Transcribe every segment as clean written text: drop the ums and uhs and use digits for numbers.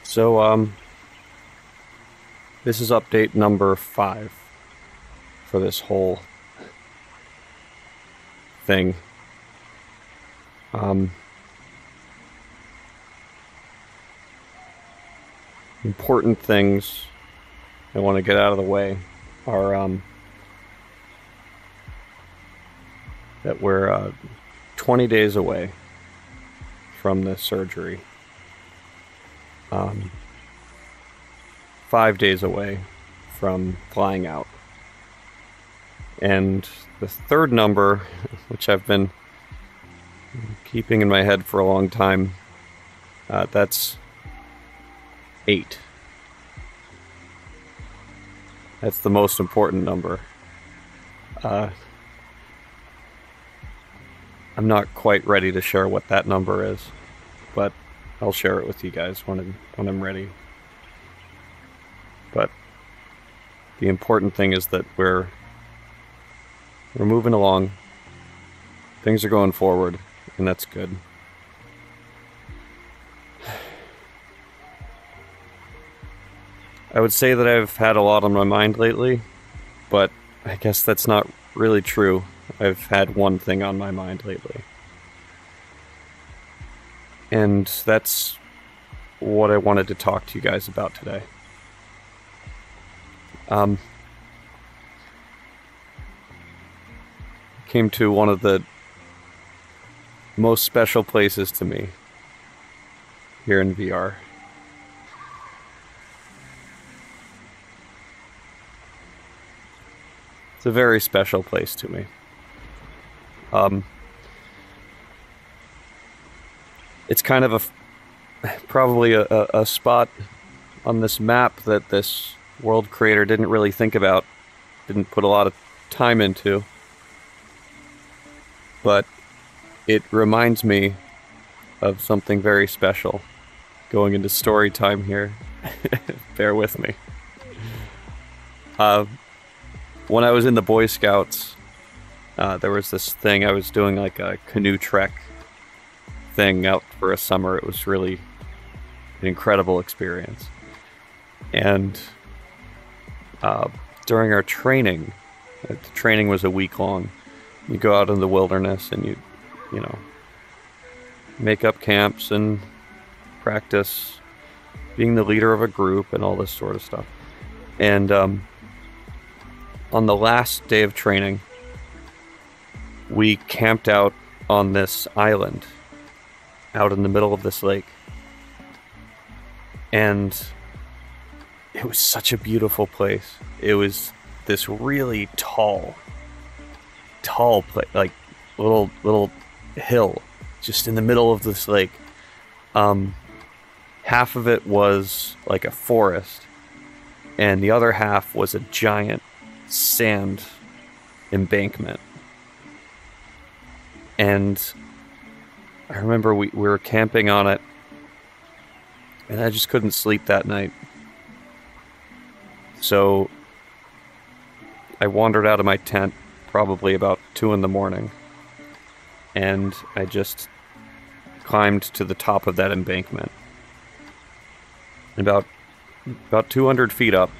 So, this is update number 5 for this whole thing. Um, Important things I want to get out of the way are that we're 20 days away from this surgery. 5 days away from flying out. And the third number, which I've been keeping in my head for a long time, that's 8. That's the most important number. I'm not quite ready to share what that number is, but I'll share it with you guys when I'm ready. But the important thing is that we're moving along. Things are going forward, and that's good. I would say that I've had a lot on my mind lately, but I guess that's not really true. I've had one thing on my mind lately. And that's what I wanted to talk to you guys about today. Came to one of the most special places to me here in VR. It's a very special place to me. It's kind of probably a spot on this map that this world creator didn't really think about, didn't put a lot of time into. But it reminds me of something very special going into story time here. Bear with me. When I was in the Boy Scouts, there was this thing, I was doing like a canoe trek thing out for a summer. It was really an incredible experience. And during our training, the training was a week long. You go out in the wilderness and you make up camps and practice being the leader of a group and all this sort of stuff. And on the last day of training, we camped out on this island out in the middle of this lake. And it was such a beautiful place. It was this really tall place, like little hill just in the middle of this lake. Half of it was like a forest, and the other half was a giant sand embankment. And I remember we were camping on it, and I just couldn't sleep that night. So I wandered out of my tent probably about 2 a.m, and I just climbed to the top of that embankment. About 200 feet up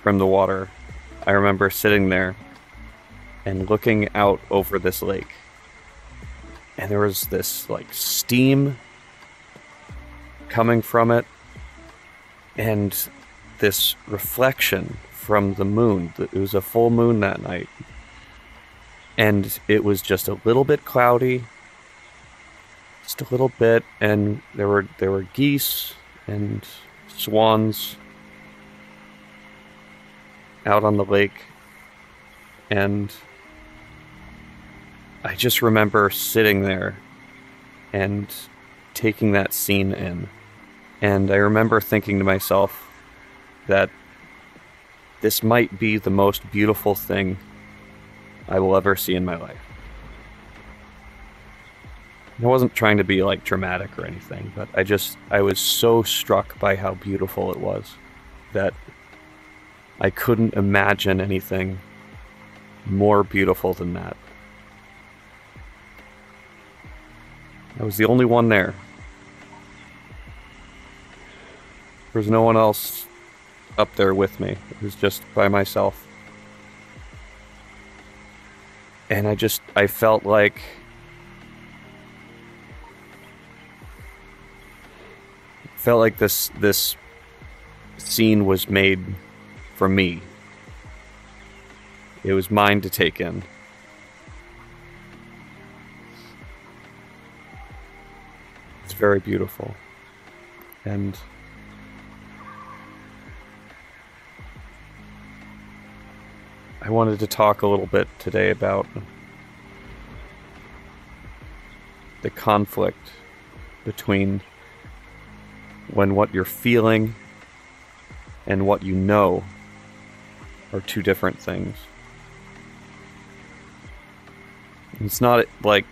from the water, I remember sitting there and looking out over this lake. And there was this like steam coming from it, and this reflection from the moon. It was a full moon that night, and it was just a little bit cloudy, just a little bit, and there were geese and swans out on the lake. And I just remember sitting there and taking that scene in. And I remember thinking to myself that this might be the most beautiful thing I will ever see in my life. I wasn't trying to be like dramatic or anything, but I was so struck by how beautiful it was that I couldn't imagine anything more beautiful than that. I was the only one there. was no one else up there with me. It was just by myself. And I felt like this scene was made for me. It was mine to take in. It's very beautiful. And I wanted to talk a little bit today about the conflict between when what you're feeling and what you know are two different things. It's not like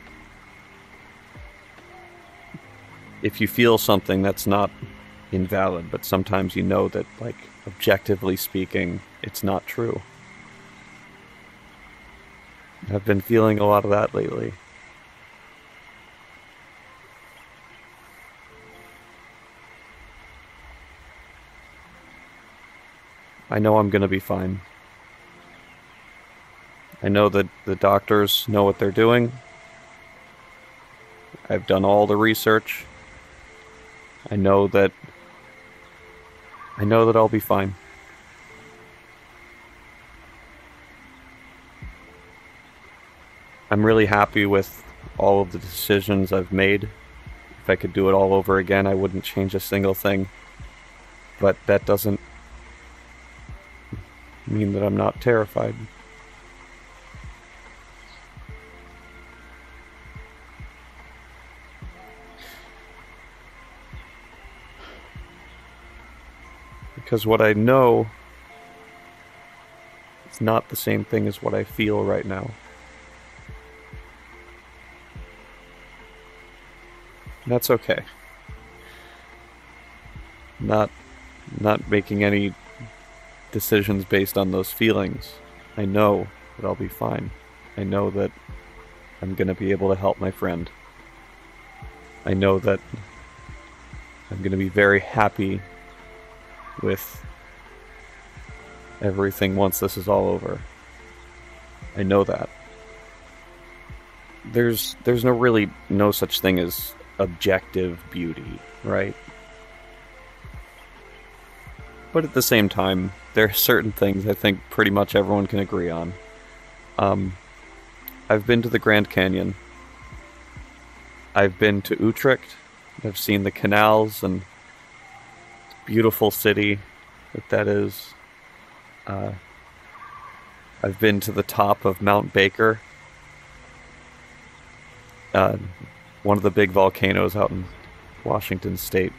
if you feel something, that's not invalid, but sometimes you know that, like, objectively speaking, it's not true. I've been feeling a lot of that lately. I know I'm gonna be fine. I know that the doctors know what they're doing. I've done all the research. I know that I'll be fine. I'm really happy with all of the decisions I've made. If I could do it all over again, I wouldn't change a single thing. But that doesn't mean that I'm not terrified. Because what I know is not the same thing as what I feel right now. And that's okay. Not making any decisions based on those feelings. I know that I'll be fine. I know that I'm going to be able to help my friend. I know that I'm going to be very happy with everything once this is all over. I know that. There's no such thing as objective beauty, right? But at the same time, there are certain things I think pretty much everyone can agree on. I've been to the Grand Canyon. I've been to Utrecht. I've seen the canals and beautiful city that is. I've been to the top of Mount Baker, one of the big volcanoes out in Washington State.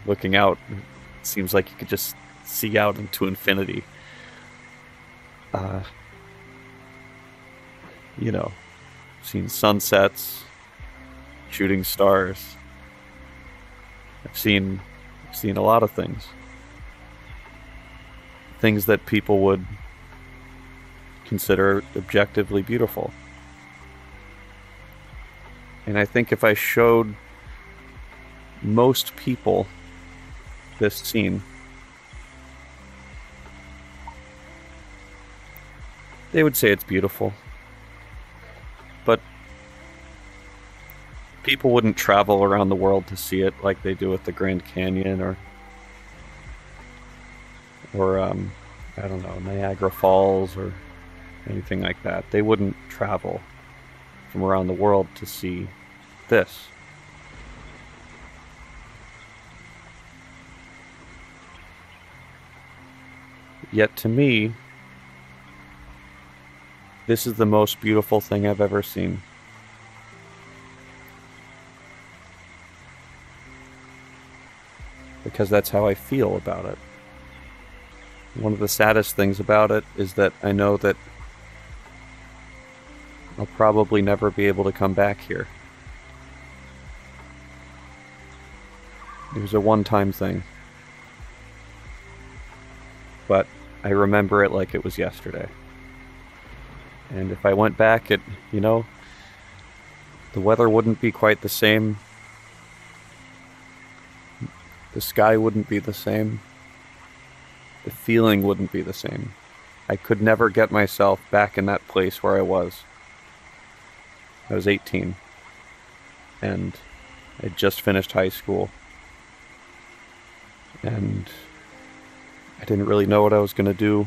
Looking out, it seems like you could just see out into infinity. Seen sunsets, shooting stars. I've seen a lot of things. Things that people would consider objectively beautiful. And I think if I showed most people this scene, they would say it's beautiful. But people wouldn't travel around the world to see it like they do with the Grand Canyon or I don't know, Niagara Falls or anything like that. They wouldn't travel from around the world to see this. Yet to me, this is the most beautiful thing I've ever seen. Because that's how I feel about it. One of the saddest things about it is that I know that I'll probably never be able to come back here. It was a one-time thing. But I remember it like it was yesterday. And if I went back, the weather wouldn't be quite the same. The sky wouldn't be the same. The feeling wouldn't be the same. I could never get myself back in that place where I was. I was 18, and I just finished high school, and I didn't really know what I was going to do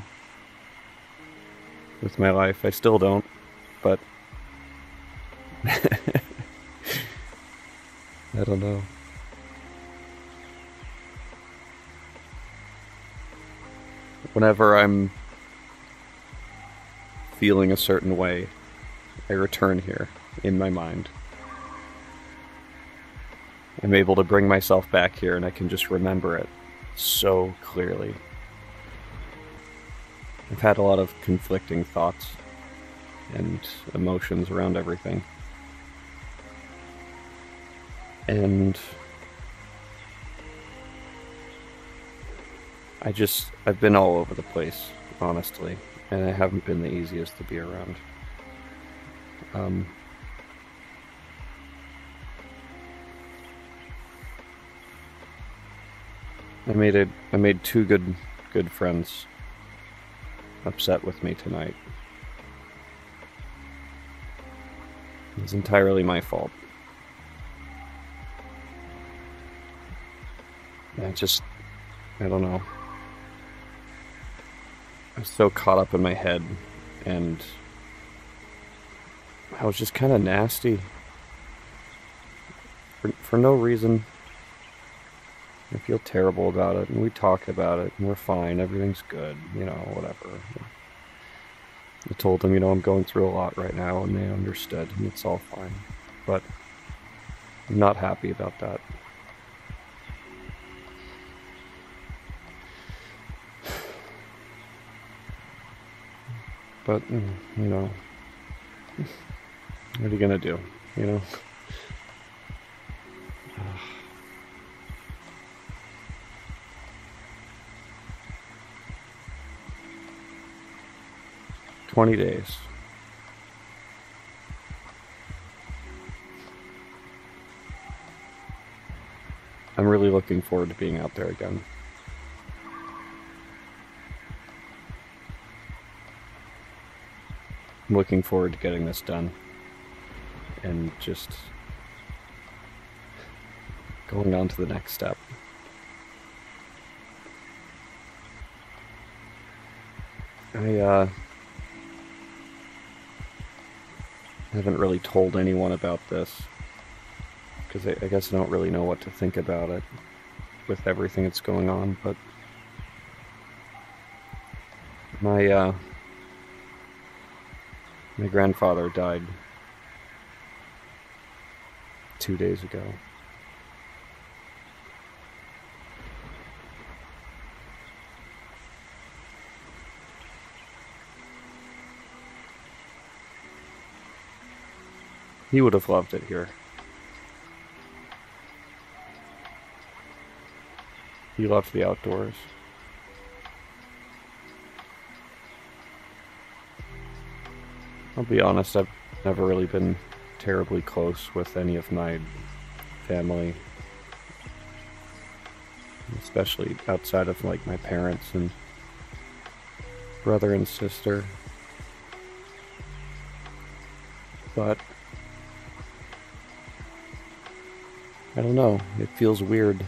with my life. I still don't, but I don't know. Whenever I'm feeling a certain way, I return here in my mind. I'm able to bring myself back here and I can just remember it so clearly. I've had a lot of conflicting thoughts and emotions around everything. And I've been all over the place, honestly, and I haven't been the easiest to be around. I made two good friends upset with me tonight. It was entirely my fault. I don't know. I was so caught up in my head, and I was just kind of nasty. For no reason. I feel terrible about it, and we talked about it, and we're fine, everything's good, whatever. I told them, I'm going through a lot right now, and they understood, and it's all fine. But I'm not happy about that. But, what are you gonna do, 20 days. I'm really looking forward to being out there again. I'm looking forward to getting this done and just going on to the next step. I haven't really told anyone about this because I guess I don't really know what to think about it with everything that's going on, but my grandfather died 2 days ago. He would have loved it here. He loved the outdoors. I'll be honest, I've never really been terribly close with any of my family. Especially outside of my parents and brother and sister. But I don't know, it feels weird. It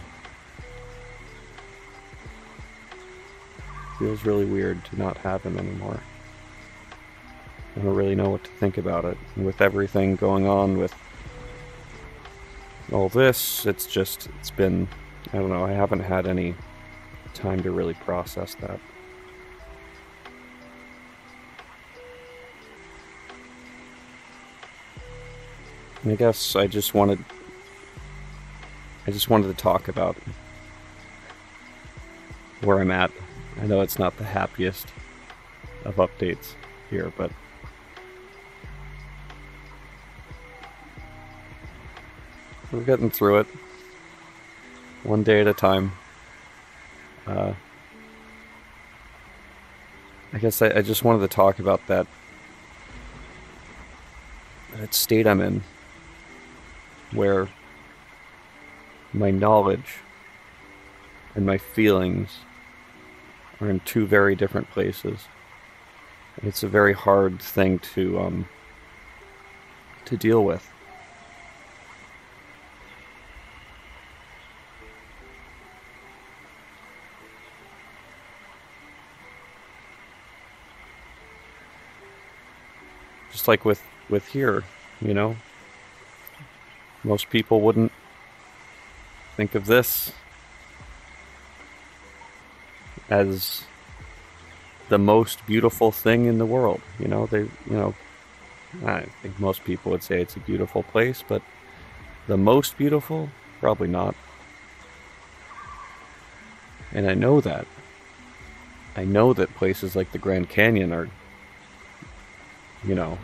feels really weird to not have him anymore. I don't really know what to think about it. And with everything going on with all this, it's been, I don't know, I haven't had any time to really process that. And I guess I just wanted to talk about where I'm at. I know it's not the happiest of updates here, but we're getting through it, one day at a time. I guess I just wanted to talk about that state I'm in, where my knowledge and my feelings are in two very different places. It's a very hard thing to deal with. Just like with here, you know, most people wouldn't think of this as the most beautiful thing in the world. You know, I think most people would say it's a beautiful place, but the most beautiful, probably not. And I know that. I know that places like the Grand Canyon are, you know,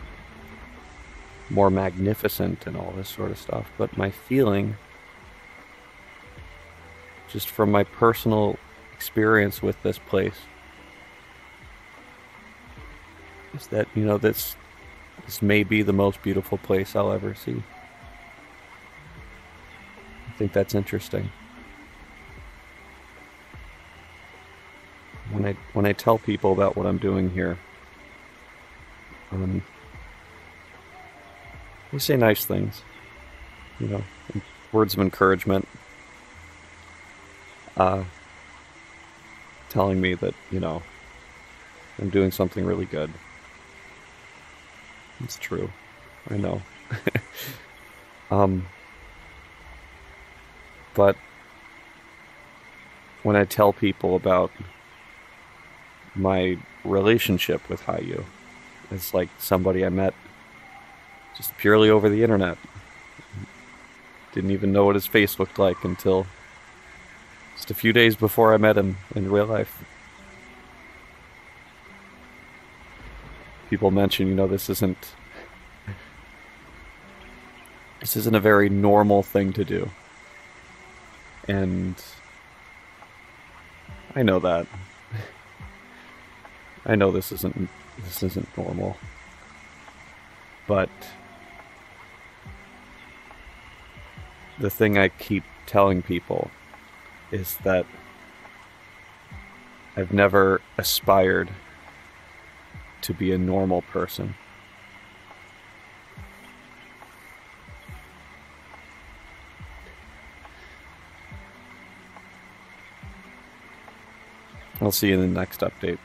more magnificent and all this sort of stuff. But my feeling, just from my personal experience with this place, is that, you know, this may be the most beautiful place I'll ever see. I think that's interesting. When I tell people about what I'm doing here, they say nice things, you know, words of encouragement, telling me that, you know, I'm doing something really good. It's true. I know. But when I tell people about my relationship with Hayu, it's like somebody I met just purely over the internet. Didn't even know what his face looked like until just a few days before I met him in real life. People mention, you know, this isn't a very normal thing to do. And I know that. I know this isn't normal. But the thing I keep telling people is that I've never aspired to be a normal person. I'll see you in the next update.